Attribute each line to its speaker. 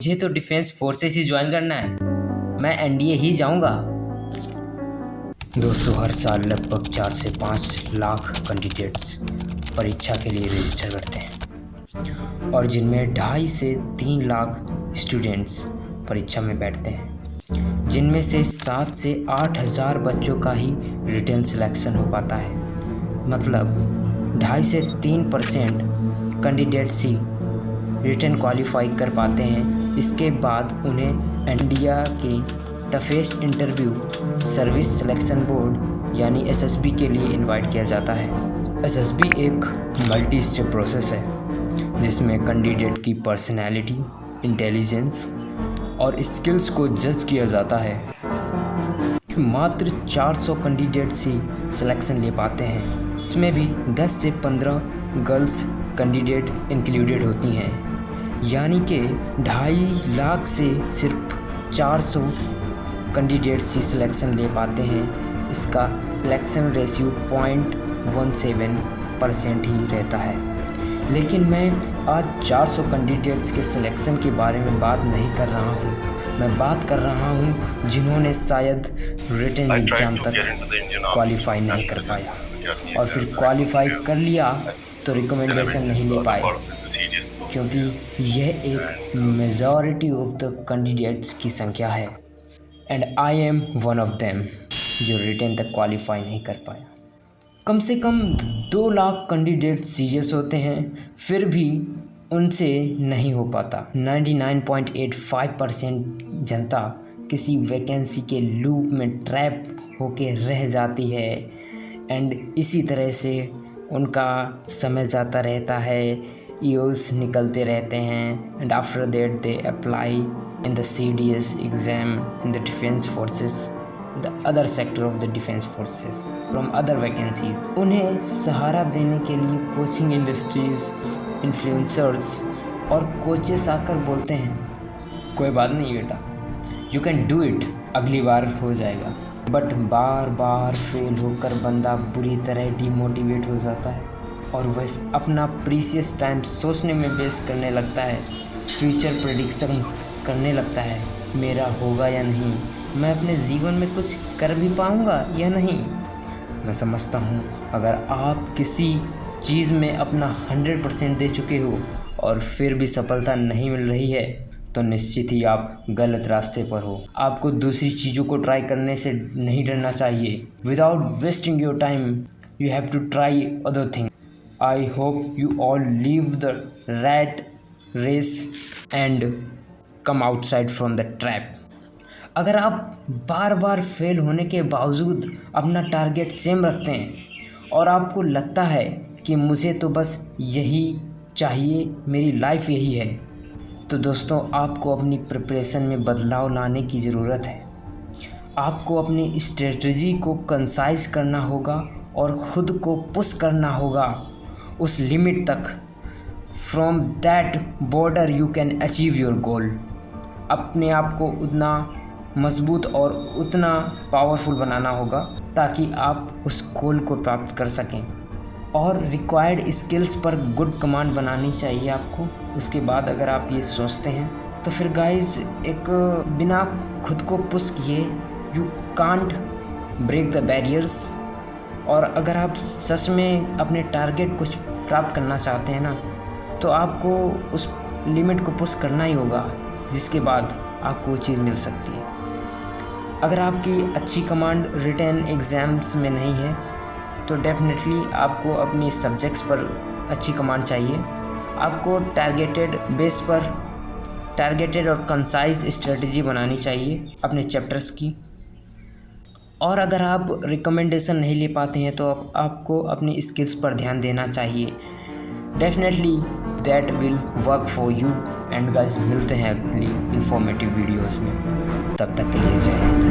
Speaker 1: मुझे तो defence forces ही join करना है, मैं एनडीए ही जाऊंगा। दोस्तों, हर साल लगभग 4 से 5 लाख कैंडिडेट्स परीक्षा के लिए रजिस्टर करते हैं और जिनमें 2.5 से 3 लाख स्टूडेंट्स परीक्षा में बैठते हैं, जिनमें से 7 से 8 हज़ार बच्चों का ही रिटन सिलेक्शन हो पाता है। मतलब 2.5 से 3% कैंडिडेट्स ही रिटन क्वालिफाई कर पाते हैं। इसके बाद उन्हें इंडिया के toughest interview service selection board यानी एसएसबी के लिए इनवाइट किया जाता है। एसएसबी एक मल्टी स्टेप प्रोसेस है जिसमें कैंडिडेट की पर्सनैलिटी, इंटेलिजेंस और स्किल्स को जज किया जाता है। मात्र 400 कैंडिडेट्स ही सिलेक्शन ले पाते हैं। इसमें भी 10 से 15 गर्ल्स कैंडिडेट इंक्लूडेड होती हैं, यानी कि 2.5 लाख से सिर्फ 400 कैंडिडेट्स ही सिलेक्शन ले पाते हैं। इसका सिलेक्शन रेशियो 0.17% ही रहता है। लेकिन मैं आज 400 कैंडिडेट्स के सिलेक्शन के बारे में बात नहीं कर रहा हूँ। मैं बात कर रहा हूँ जिन्होंने शायद रिटन एग्ज़ाम तक क्वालिफाई नहीं कर पाया और फिर क्वालिफाई कर लिया तो रिकमेंडेशन नहीं ले पाए, क्योंकि यह एक मेजॉरिटी ऑफ द कैंडिडेट्स की संख्या है। And I am one of them जो रिटन तक क्वालिफाई नहीं कर पाया। कम से कम 2 लाख कैंडिडेट सीरियस होते हैं, फिर भी उनसे नहीं हो पाता। 99.85% जनता किसी वैकेंसी के लूप में ट्रैप होके रह जाती है एंड इसी तरह से उनका समय जाता रहता है, ईयर्स निकलते रहते हैं and after that they apply in the CDS exam in the defence forces, the other sector of the defence forces from other vacancies. उन्हें सहारा देने के लिए कोचिंग इंडस्ट्रीज, इन्फ्लुएंसर्स और कोचेस आकर बोलते हैं कोई बात नहीं बेटा, यू कैन डू इट, अगली बार हो जाएगा। बट बार बार फेल होकर बंदा बुरी तरह डिमोटिवेट हो जाता है और वह अपना प्रीशियस टाइम सोचने में वेस्ट करने लगता है, फ्यूचर प्रेडिक्शंस करने लगता है, मेरा होगा या नहीं, मैं अपने जीवन में कुछ कर भी पाऊँगा या नहीं। मैं समझता हूँ अगर आप किसी चीज़ में अपना 100% दे चुके हो और फिर भी सफलता नहीं मिल रही है तो निश्चित ही आप गलत रास्ते पर हो। आपको दूसरी चीज़ों को ट्राई करने से नहीं डरना चाहिए। Without wasting your time you have to try other thing. I hope you all leave the rat race and come outside from the trap। अगर आप बार बार फेल होने के बावजूद अपना टारगेट सेम रखते हैं और आपको लगता है कि मुझे तो बस यही चाहिए, मेरी लाइफ यही है, तो दोस्तों आपको अपनी प्रिपरेशन में बदलाव लाने की ज़रूरत है। आपको अपनी स्ट्रेटजी को कंसाइज करना होगा और ख़ुद को पुश करना होगा उस लिमिट तक। From that border you can achieve your goal. अपने आप को उतना मजबूत और उतना पावरफुल बनाना होगा ताकि आप उस गोल को प्राप्त कर सकें। और रिक्वायर्ड स्किल्स पर गुड कमांड बनानी चाहिए आपको। उसके बाद अगर आप ये सोचते हैं तो फिर गाइस एक बिना खुद को पुश किए you can't break the barriers. और अगर आप सच में अपने टारगेट कुछ प्राप्त करना चाहते हैं ना तो आपको उस लिमिट को पुश करना ही होगा, जिसके बाद आपको वो चीज़ मिल सकती है। अगर आपकी अच्छी कमांड रिटन एग्ज़ाम्स में नहीं है तो डेफिनेटली आपको अपनी सब्जेक्ट्स पर अच्छी कमांड चाहिए। आपको टारगेटेड बेस पर टारगेटेड और कंसाइज स्ट्रेटजी बनानी चाहिए अपने चैप्टर्स की। और अगर आप रिकमेंडेशन नहीं ले पाते हैं तो आपको अपनी स्किल्स पर ध्यान देना चाहिए। Definitely that will work for you. And guys मिलते हैं अगली इंफॉर्मेटिव वीडियोस में, तब तक के लिए जय हिंद।